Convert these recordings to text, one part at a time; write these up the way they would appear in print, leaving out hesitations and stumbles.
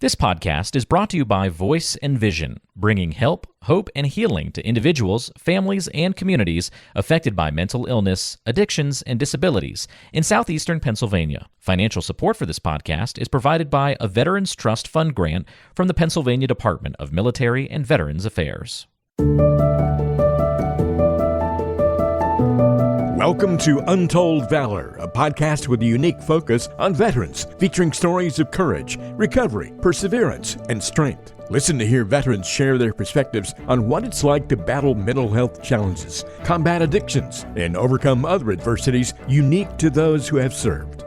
This podcast is brought to you by Voice and Vision, bringing help, hope, and healing to individuals, families, and communities affected by mental illness, addictions, and disabilities in southeastern Pennsylvania. Financial support for this podcast is provided by a Veterans Trust Fund grant from the Pennsylvania Department of Military and Veterans Affairs. Welcome to Untold Valor, a podcast with a unique focus on veterans, featuring stories of courage, recovery, perseverance, and strength. Listen to hear veterans share their perspectives on what it's like to battle mental health challenges, combat addictions, and overcome other adversities unique to those who have served.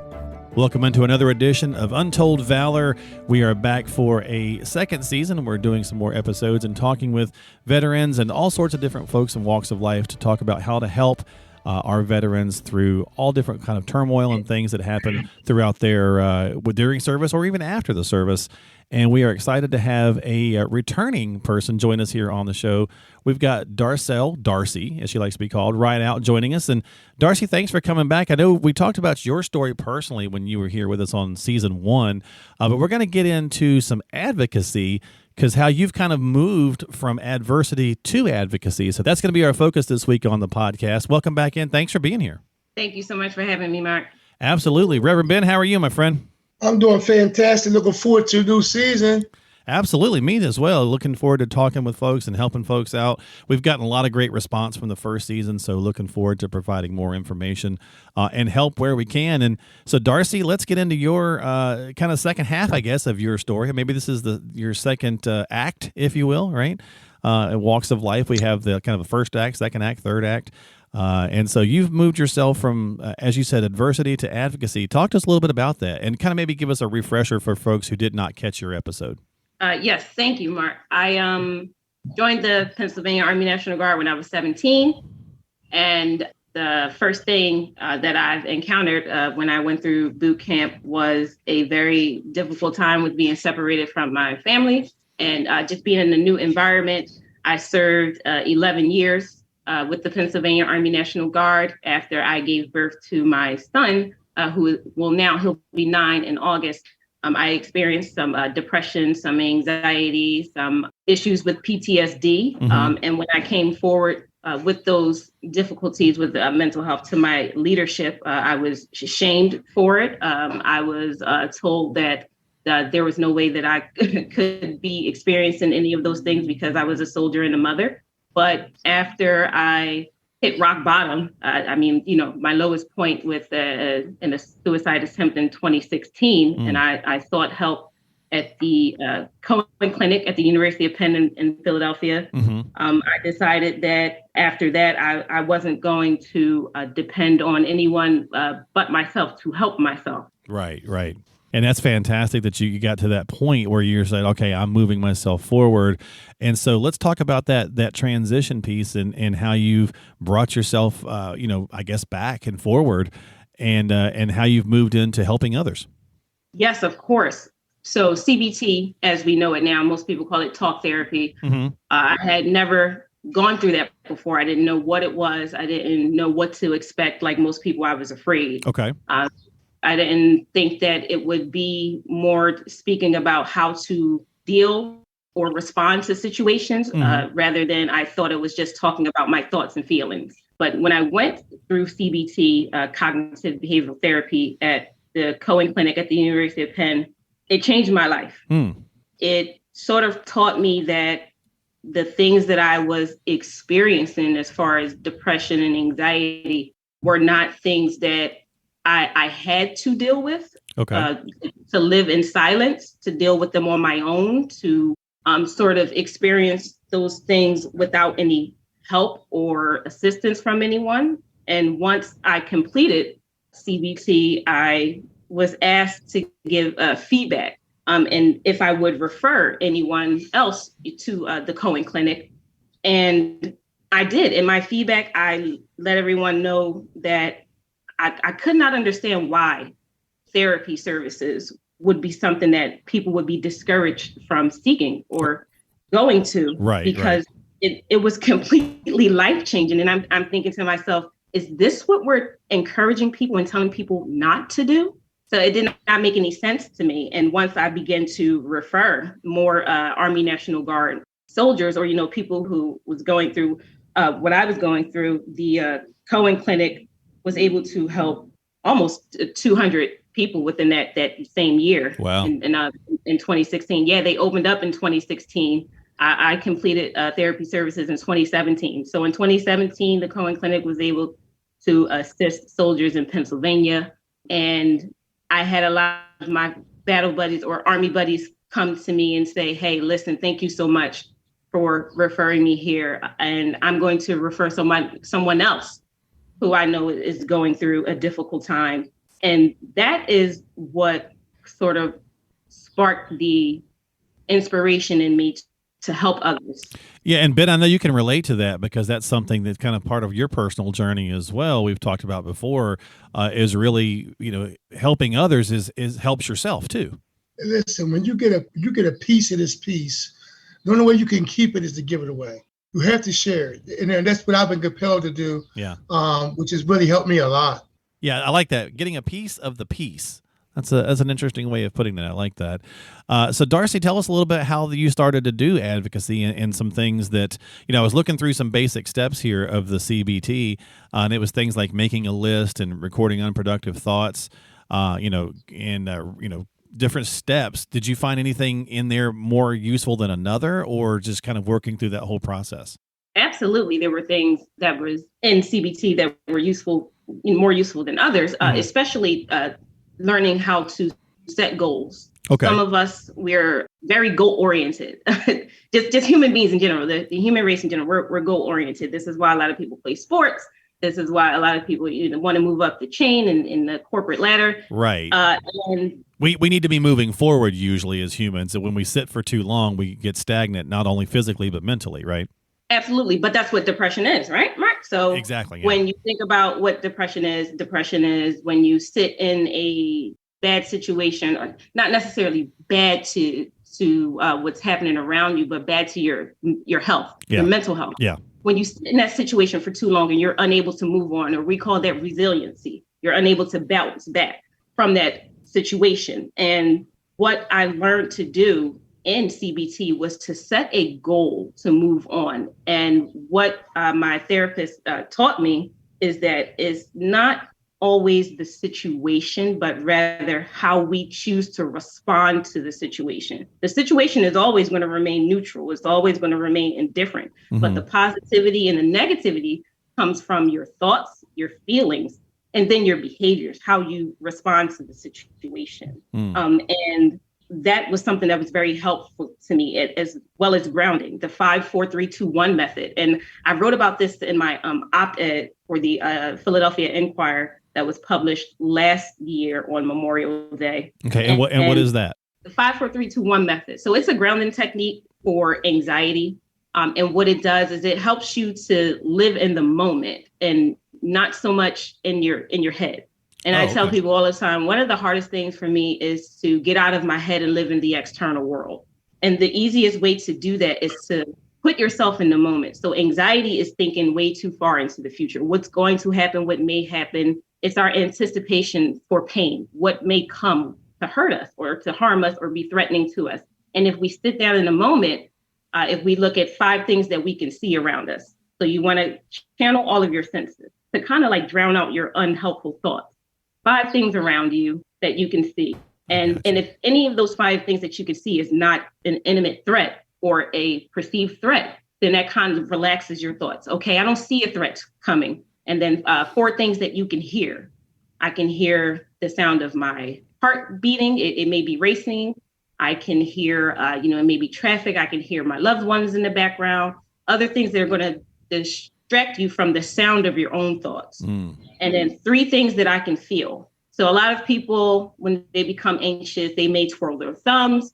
Welcome into another edition of Untold Valor. We are back for a second season. We're doing some more episodes and talking with veterans and all sorts of different folks and walks of life to talk about how to help our veterans through all different kind of turmoil and things that happen throughout their during service or even after the service. And we are excited to have a returning person join us here on the show. We've got Darcel, Darcy, as she likes to be called, Rideout, joining us. And Darcy, thanks for coming back. I know we talked about your story personally when you were here with us on season 1, but we're going to get into some advocacy, because how you've kind of moved from adversity to advocacy. So that's going to be our focus this week on the podcast. Welcome back in. Thanks for being here. Thank you so much for having me, Mark. Absolutely. Reverend Ben, how are you, my friend? I'm doing fantastic. Looking forward to a new season. Absolutely. Me as well. Looking forward to talking with folks and helping folks out. We've gotten a lot of great response from the first season, so looking forward to providing more information and help where we can. And so, Darcy, let's get into your kind of second half, I guess, of your story. Maybe this is your second act, if you will, right? Walks of life. We have the kind of a first act, second act, third act. And so you've moved yourself from, as you said, adversity to advocacy. Talk to us a little bit about that and kind of maybe give us a refresher for folks who did not catch your episode. Yes, thank you, Mark. I joined the Pennsylvania Army National Guard when I was 17. And the first thing that I've encountered when I went through boot camp was a very difficult time with being separated from my family and just being in a new environment. I served 11 years with the Pennsylvania Army National Guard after I gave birth to my son, he'll be 9 in August. I experienced some depression, some anxiety, some issues with PTSD. Mm-hmm. And when I came forward with those difficulties with mental health to my leadership, I was shamed for it. I was told that there was no way that I could be experiencing any of those things because I was a soldier and a mother. But after I hit rock bottom, my lowest point with in a suicide attempt in 2016, and I sought help at the Cohen Clinic at the University of Penn in Philadelphia. Mm-hmm. I decided that after that, I wasn't going to depend on anyone but myself to help myself. Right. And that's fantastic that you got to that point where you're saying, okay, I'm moving myself forward. And so let's talk about that transition piece and how you've brought yourself, I guess, back and forward and how you've moved into helping others. Yes, of course. So CBT, as we know it now, most people call it talk therapy. Mm-hmm. I had never gone through that before. I didn't know what it was. I didn't know what to expect. Like most people, I was afraid. Okay. I didn't think that it would be more speaking about how to deal or respond to situations rather than I thought it was just talking about my thoughts and feelings. But when I went through CBT, cognitive behavioral therapy at the Cohen Clinic at the University of Penn, it changed my life. It sort of taught me that the things that I was experiencing as far as depression and anxiety were not things that I had to deal with, to live in silence, to deal with them on my own, to sort of experience those things without any help or assistance from anyone. And once I completed CBT, I was asked to give feedback and if I would refer anyone else to the Cohen Clinic. And I did. In my feedback, I let everyone know that I could not understand why therapy services would be something that people would be discouraged from seeking or going to, because it was completely life-changing. And I'm thinking to myself, is this what we're encouraging people and telling people not to do? So it did not make any sense to me. And once I began to refer more Army National Guard soldiers, or, people who was going through what I was going through, the Cohen Clinic was able to help almost 200 people within that same year. Wow. In 2016. Yeah, they opened up in 2016. I completed therapy services in 2017. So in 2017, the Cohen Clinic was able to assist soldiers in Pennsylvania. And I had a lot of my battle buddies or Army buddies come to me and say, hey, listen, thank you so much for referring me here. And I'm going to refer someone else who I know is going through a difficult time. And that is what sort of sparked the inspiration in me to help others. Yeah, and Ben, I know you can relate to that because that's something that's kind of part of your personal journey as well. We've talked about before, is really, helping others is helps yourself too. Listen, when you get a piece of this piece, the only way you can keep it is to give it away. You have to share it, and that's what I've been compelled to do. Yeah, which has really helped me a lot. Yeah, I like that. Getting a piece of the piece. That's an interesting way of putting that. I like that. So Darcy, tell us a little bit how you started to do advocacy and some things that, I was looking through some basic steps here of the CBT, and it was things like making a list and recording unproductive thoughts, different steps. Did you find anything in there more useful than another, or just kind of working through that whole process? Absolutely. There were things that was in CBT that were more useful than others, especially learning how to set goals. Okay. Some of us, we're very goal oriented, just human beings in general, the human race in general, we're goal oriented. This is why a lot of people play sports. This is why a lot of people want to move up the chain in the corporate ladder. Right. And we need to be moving forward usually as humans. And when we sit for too long, we get stagnant, not only physically, but mentally, right? Absolutely. But that's what depression is, right, Mark? So exactly. Yeah. When you think about what depression is when you sit in a bad situation, or not necessarily bad to what's happening around you, but bad to your health, your mental health. Yeah. When you sit in that situation for too long and you're unable to move on, or we call that resiliency, you're unable to bounce back from that situation. And what I learned to do in CBT was to set a goal to move on. And what my therapist taught me is that it's not always the situation, but rather how we choose to respond to the situation. The situation is always going to remain neutral. It's always going to remain indifferent. Mm-hmm. But the positivity and the negativity comes from your thoughts, your feelings, and then your behaviors, how you respond to the situation. And that was something that was very helpful to me, as well as grounding, the 5, 4, 3, 2, 1 method. And I wrote about this in my op-ed for the Philadelphia Inquirer that was published last year on Memorial Day. Okay, and what is that? The 5, 4, 3, 2, 1 method. So it's a grounding technique for anxiety. And what it does is it helps you to live in the moment and not so much in your head. And I tell people all the time, one of the hardest things for me is to get out of my head and live in the external world. And the easiest way to do that is to put yourself in the moment. So anxiety is thinking way too far into the future. What's going to happen, what may happen. It's our anticipation for pain, what may come to hurt us or to harm us or be threatening to us. And if we sit down in a moment, if we look at 5 things that we can see around us. So you want to channel all of your senses to kind of like drown out your unhelpful thoughts. 5 things around you that you can see. And if any of those 5 things that you can see is not an imminent threat or a perceived threat, then that kind of relaxes your thoughts. Okay, I don't see a threat coming. And then 4 things that you can hear. I can hear the sound of my heart beating. It may be racing. I can hear, it may be traffic. I can hear my loved ones in the background. Other things that are going to distract you from the sound of your own thoughts. And then 3 things that I can feel. So a lot of people, when they become anxious, they may twirl their thumbs,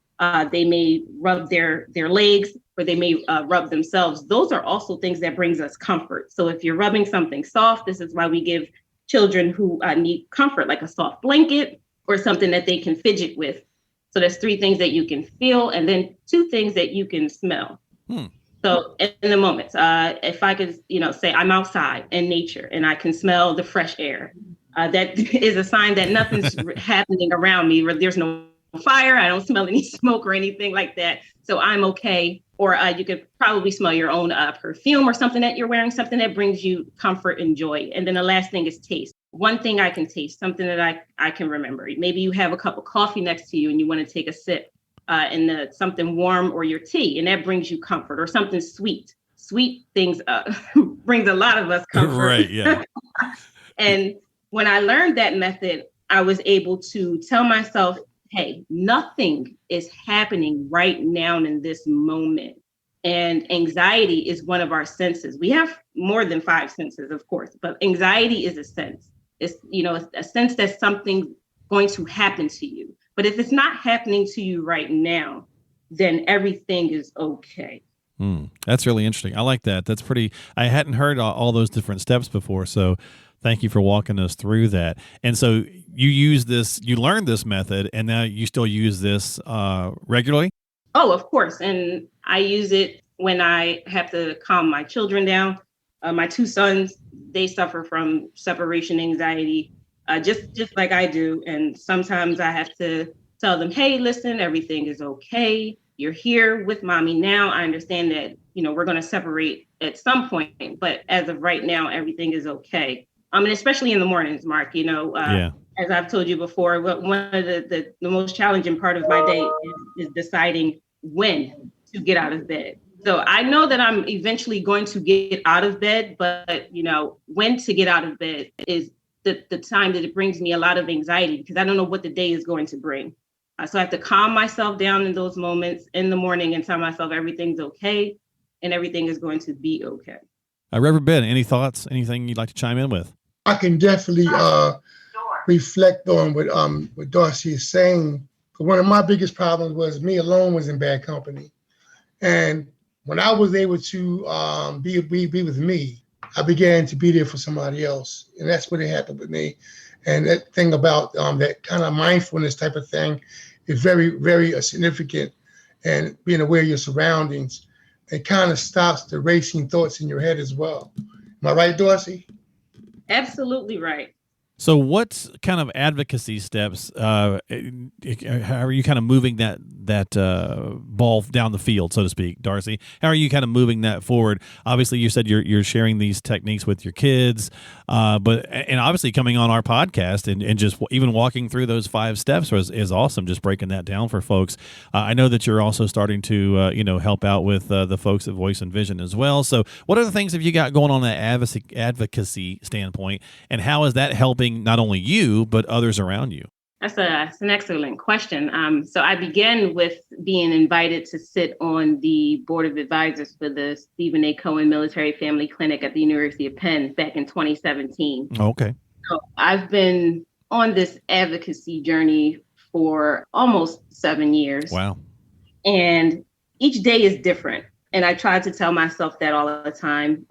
they may rub their legs, or they may rub themselves. Those are also things that brings us comfort. So if you're rubbing something soft, this is why we give children who need comfort, like a soft blanket or something that they can fidget with. So there's 3 things that you can feel, and then 2 things that you can smell. So in the moment, if I could, say I'm outside in nature and I can smell the fresh air, That is a sign that nothing's happening around me. There's no fire. I don't smell any smoke or anything like that. So I'm okay. Or you could probably smell your own perfume or something that you're wearing, something that brings you comfort and joy. And then the last thing is taste. One thing I can taste, something that I can remember. Maybe you have a cup of coffee next to you and you want to take a sip and something warm or your tea, and that brings you comfort, or something sweet. Sweet things brings a lot of us comfort. Right, yeah. And when I learned that method, I was able to tell myself, hey, nothing is happening right now in this moment. And anxiety is one of our senses. We have more than 5 senses, of course, but anxiety is a sense. It's, a sense that something's going to happen to you. But if it's not happening to you right now, then everything is okay. That's really interesting. I like that. That's pretty, I hadn't heard all those different steps before. So thank you for walking us through that. And so you learned this method, and now you still use this regularly? Oh, of course. And I use it when I have to calm my children down. My 2 sons, they suffer from separation anxiety, just like I do. And sometimes I have to tell them, hey, listen, everything is okay. You're here with mommy now. I understand that, we're going to separate at some point, but as of right now, everything is okay. And especially in the mornings, Mark, as I've told you before, one of the most challenging part of my day is deciding when to get out of bed. So I know that I'm eventually going to get out of bed, but when to get out of bed is the time that it brings me a lot of anxiety, because I don't know what the day is going to bring. So I have to calm myself down in those moments in the morning and tell myself everything's okay and everything is going to be okay. Reverend Ben, any thoughts, anything you'd like to chime in with? I can definitely reflect on what Darcy is saying. One of my biggest problems was me alone was in bad company. And when I was able to be with me, I began to be there for somebody else. And that's what happened with me. And that thing about that kind of mindfulness type of thing is very, very significant. And being aware of your surroundings, it kind of stops the racing thoughts in your head as well. Am I right, Darcy? Absolutely right. So what kind of advocacy steps, how are you kind of moving that ball down the field, so to speak, Darcy? How are you kind of moving that forward? Obviously, you said you're sharing these techniques with your kids, but obviously coming on our podcast and just even walking through those 5 steps is awesome, just breaking that down for folks. I know that you're also starting to, help out with the folks at Voice and Vision as well. So what other things have you got going on that advocacy standpoint, and how is that helping not only you, but others around you? That's an excellent question. So I began with being invited to sit on the board of advisors for the Stephen A. Cohen Military Family Clinic at the University of Penn back in 2017. Okay. So I've been on this advocacy journey for almost 7 years. Wow. And each day is different. And I try to tell myself that all the time.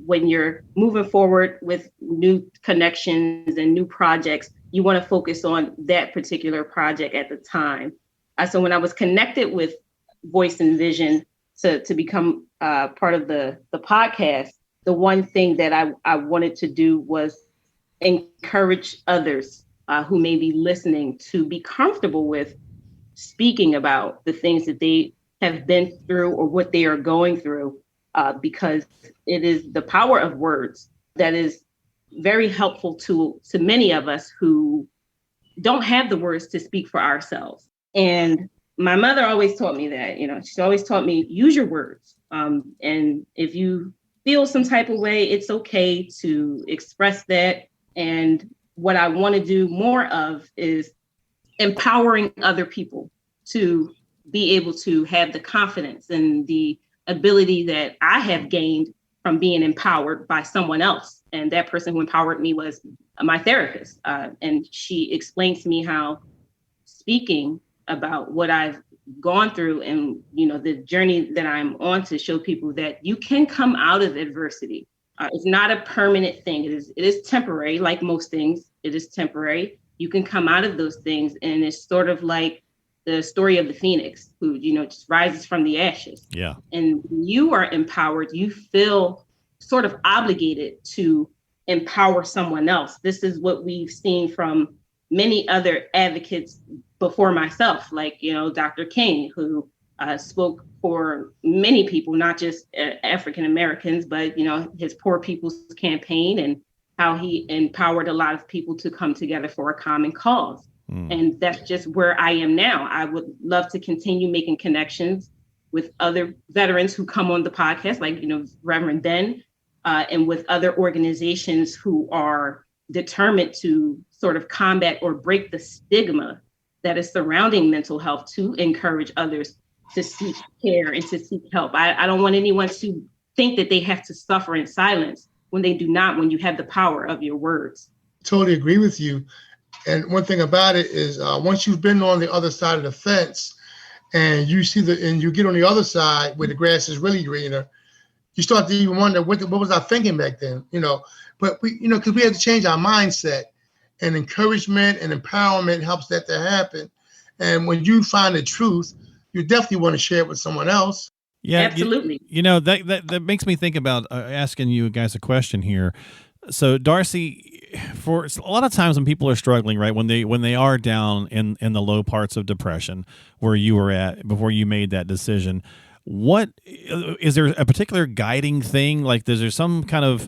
When you're moving forward with new connections and new projects, you want to focus on that particular project at the time. So when I was connected with Voice and Vision to become part of the podcast, the one thing that I wanted to do was encourage others who may be listening to be comfortable with speaking about the things that they have been through or what they are going through, because it is the power of words that is very helpful to many of us who don't have the words to speak for ourselves. And my mother always taught me that, she always taught me, use your words. And if you feel some type of way, it's okay to express that. And what I want to do more of is empowering other people to be able to have the confidence and the ability that I have gained from being empowered by someone else. And that person who empowered me was my therapist. And she explained to me how speaking about what I've gone through and, the journey that I'm on to show people that you can come out of adversity. It's not a permanent thing. It is temporary, like most things. It is temporary. You can come out of those things. And it's sort of like the story of the phoenix who, just rises from the ashes. Yeah. And when you are empowered, you feel sort of obligated to empower someone else. This is what we've seen from many other advocates before myself, like, Dr. King, who spoke for many people, not just African Americans, but, his Poor People's Campaign, and how he empowered a lot of people to come together for a common cause. And that's just where I am now. I would love to continue making connections with other veterans who come on the podcast, like, Reverend Ben, and with other organizations who are determined to sort of combat or break the stigma that is surrounding mental health, to encourage others to seek care and to seek help. I don't want anyone to think that they have to suffer in silence when they do not, when you have the power of your words. Totally agree with you. And one thing about it is, once you've been on the other side of the fence and you see and you get on the other side where the grass is really greener, you start to even wonder, what was I thinking back then? But we, because we have to change our mindset, and encouragement and empowerment helps that to happen. And when you find the truth, you definitely want to share it with someone else. Yeah, absolutely. That makes me think about asking you guys a question here. So, Darcy, for a lot of times when people are struggling, right, when they are down in the low parts of depression where you were at before you made that decision, what is there a particular guiding thing? Like, is there some kind of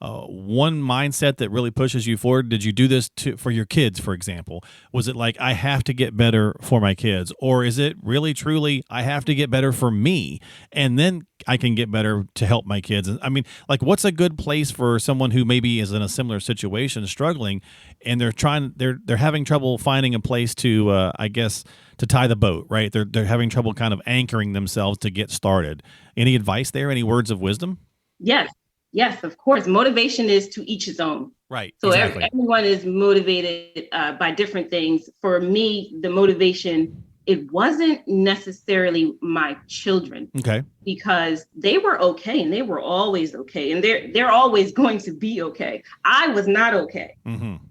one mindset that really pushes you forward? Did you do this for your kids, for example? Was it like, I have to get better for my kids? Or is it really, truly, I have to get better for me, and then I can get better to help my kids? I mean, like, what's a good place for someone who maybe is in a similar situation, struggling, and they're having trouble finding a place to, I guess, to tie the boat, right? They're having trouble kind of anchoring themselves to get started. Any advice there? Any words of wisdom? Yes, of course. Motivation is to each his own. Right. So exactly. everyone is motivated by different things. For me, the motivation, it wasn't necessarily my children. Okay. Because they were okay, and they were always okay, and they're always going to be okay. I was not okay. Mm-hmm.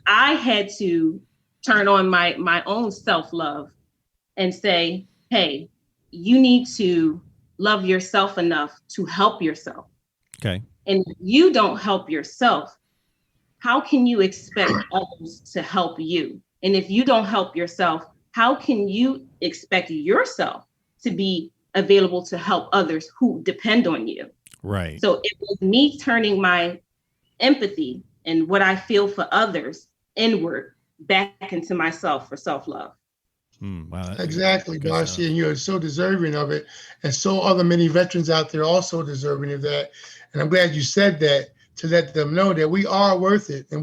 I had to turn on my own self-love and say, hey, you need to love yourself enough to help yourself. Okay. And if you don't help yourself, how can you expect others to help you? And if you don't help yourself, how can you expect yourself to be available to help others who depend on you? Right. So it was me turning my empathy and what I feel for others inward back into myself for self-love. Wow, exactly, Darcy, and you're so deserving of it. And so are the many veterans out there also deserving of that. And I'm glad you said that, to let them know that we are worth it. And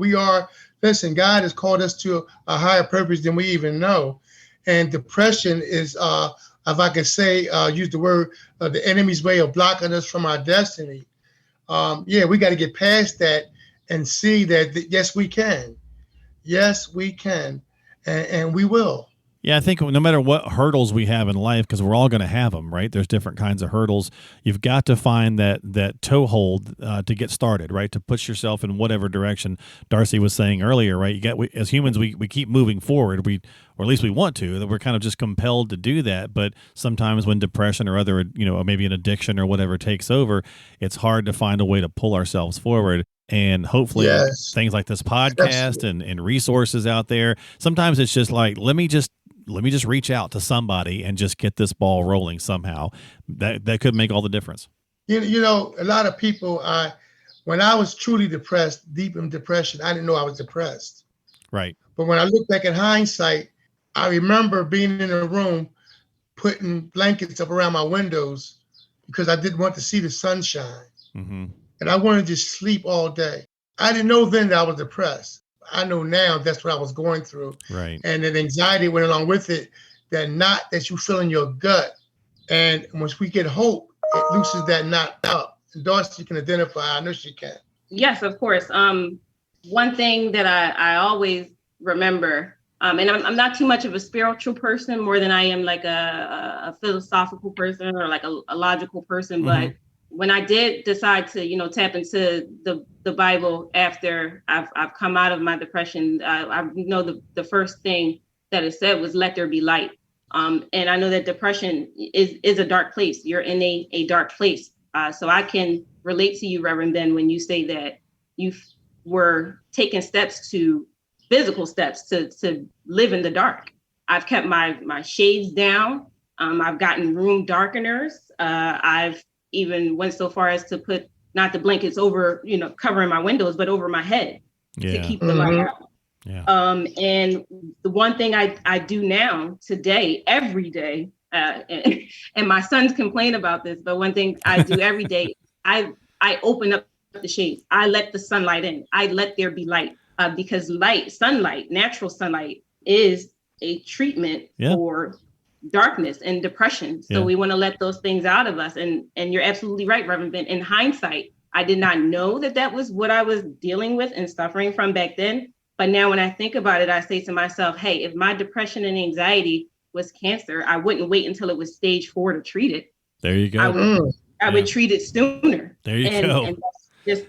listen, God has called us to a higher purpose than we even know. And depression is, if I could say, use the word, the enemy's way of blocking us from our destiny. We got to get past that and see that, yes, we can. Yes, we can. And we will. Yeah, I think no matter what hurdles we have in life, because we're all going to have them, right? There's different kinds of hurdles. You've got to find that toehold to get started, right? To push yourself in whatever direction Darcy was saying earlier, right? As humans, we keep moving forward, or at least we want to. We're kind of just compelled to do that. But sometimes when depression or other, maybe an addiction or whatever takes over, it's hard to find a way to pull ourselves forward. And hopefully things like this podcast and resources out there, sometimes it's just like, let me just reach out to somebody and just get this ball rolling somehow. That could make all the difference. A lot of people, when I was truly depressed, deep in depression, I didn't know I was depressed. Right. But when I look back in hindsight, I remember being in a room, putting blankets up around my windows because I didn't want to see the sunshine. Mm-hmm. And I wanted to just sleep all day. I didn't know then that I was depressed. I know now that's what I was going through. Right. And then anxiety went along with it, that knot that you feel in your gut. And once we get hope, it loosens that knot up. And Darcy can identify. I know she can. Yes, of course. One thing that I always remember, and I'm not too much of a spiritual person, more than I am like a philosophical person or like a logical person. Mm-hmm. But when I did decide to, tap into the Bible after I've come out of my depression, I know the first thing that it said was, let there be light. And I know that depression is a dark place. You're in a dark place. So I can relate to you, Reverend Ben, when you say that you were taking physical steps to live in the dark. I've kept my shades down. I've gotten room darkeners. I've even went so far as to put not the blankets over, covering my windows, but over my head to keep the light out. Yeah. And the one thing I do now today, every day, and my sons complain about this, but one thing I do every day, I open up the shades. I let the sunlight in. I let there be light, because sunlight, natural sunlight is a treatment for darkness and depression. So we want to let those things out of us. And you're absolutely right, Reverend Ben. In hindsight, I did not know that was what I was dealing with and suffering from back then. But now when I think about it, I say to myself, hey, if my depression and anxiety was cancer, I wouldn't wait until it was stage 4 to treat it. There you go. I would treat it sooner. There you go.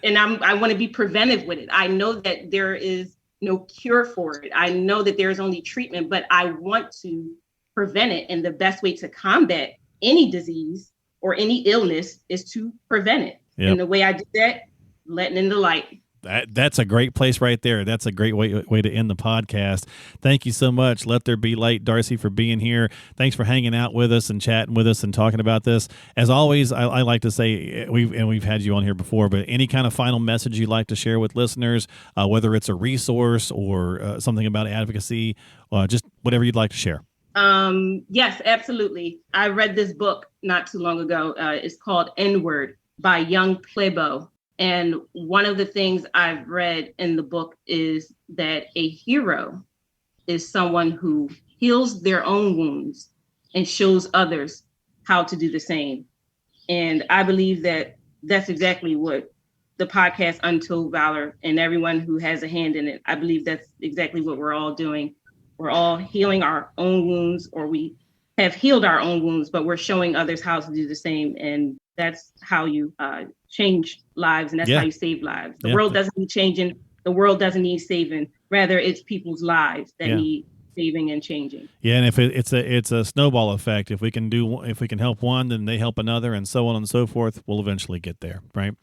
And I want to be preventive with it. I know that there is no cure for it. I know that there is only treatment, but I want to prevent it. And the best way to combat any disease or any illness is to prevent it. Yep. And the way I do that, letting in the light. That's a great place right there. That's a great way to end the podcast. Thank you so much. Let there be light, Darcy, for being here. Thanks for hanging out with us and chatting with us and talking about this. As always, I like to say we've had you on here before, but any kind of final message you'd like to share with listeners, whether it's a resource or something about advocacy, just whatever you'd like to share. Yes, absolutely. I read this book not too long ago. It's called N-Word by Young Plebo. And one of the things I've read in the book is that a hero is someone who heals their own wounds and shows others how to do the same. And I believe that that's exactly what the podcast Untold Valor and everyone who has a hand in it, I believe that's exactly what we're all doing. We're all healing our own wounds, or we have healed our own wounds, but we're showing others how to do the same. And that's how you change lives, and that's how you save lives. The world doesn't need changing. The world doesn't need saving. Rather, it's people's lives that need saving and changing. Yeah, and if it's a snowball effect. If we can help one, then they help another, and so on and so forth. We'll eventually get there, right?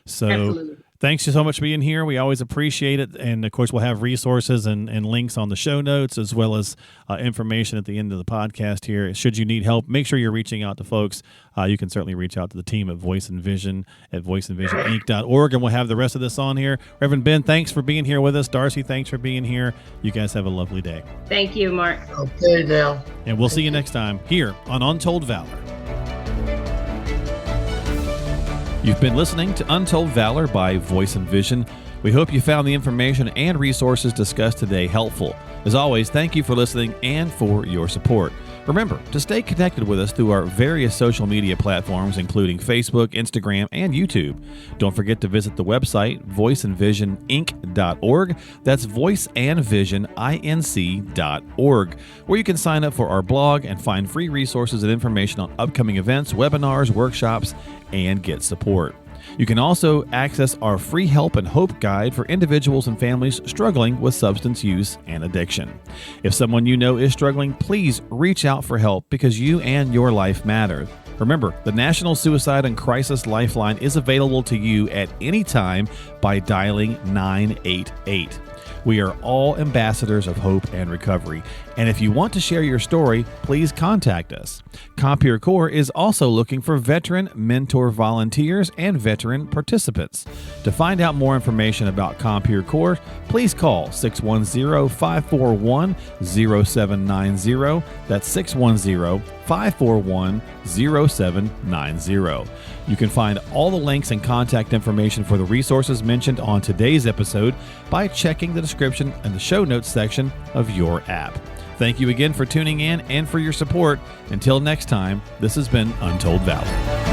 So. Absolutely. Thanks so much for being here. We always appreciate it. And, of course, we'll have resources and links on the show notes, as well as information at the end of the podcast here. Should you need help, make sure you're reaching out to folks. You can certainly reach out to the team at Voice and Vision at voiceandvisioninc.org, and we'll have the rest of this on here. Reverend Ben, thanks for being here with us. Darcy, thanks for being here. You guys have a lovely day. Thank you, Mark. Okay, now. And we'll see you next time here on Untold Valor. You've been listening to Untold Valor by Voice and Vision. We hope you found the information and resources discussed today helpful. As always, thank you for listening and for your support. Remember to stay connected with us through our various social media platforms, including Facebook, Instagram, and YouTube. Don't forget to visit the website, voiceandvisioninc.org. That's voiceandvisioninc.org, where you can sign up for our blog and find free resources and information on upcoming events, webinars, workshops, and get support. You can also access our free help and hope guide for individuals and families struggling with substance use and addiction. If someone you know is struggling, please reach out for help, because you and your life matter. Remember, the National Suicide and Crisis Lifeline is available to you at any time by dialing 988. We are all ambassadors of hope and recovery. And if you want to share your story, please contact us. Compeer Corps is also looking for veteran mentor volunteers and veteran participants. To find out more information about Compeer Corps, please call 610-541-0790. That's 610-541-0790. You can find all the links and contact information for the resources mentioned on today's episode by checking the description and the show notes section of your app. Thank you again for tuning in and for your support. Until next time, this has been Untold Valor.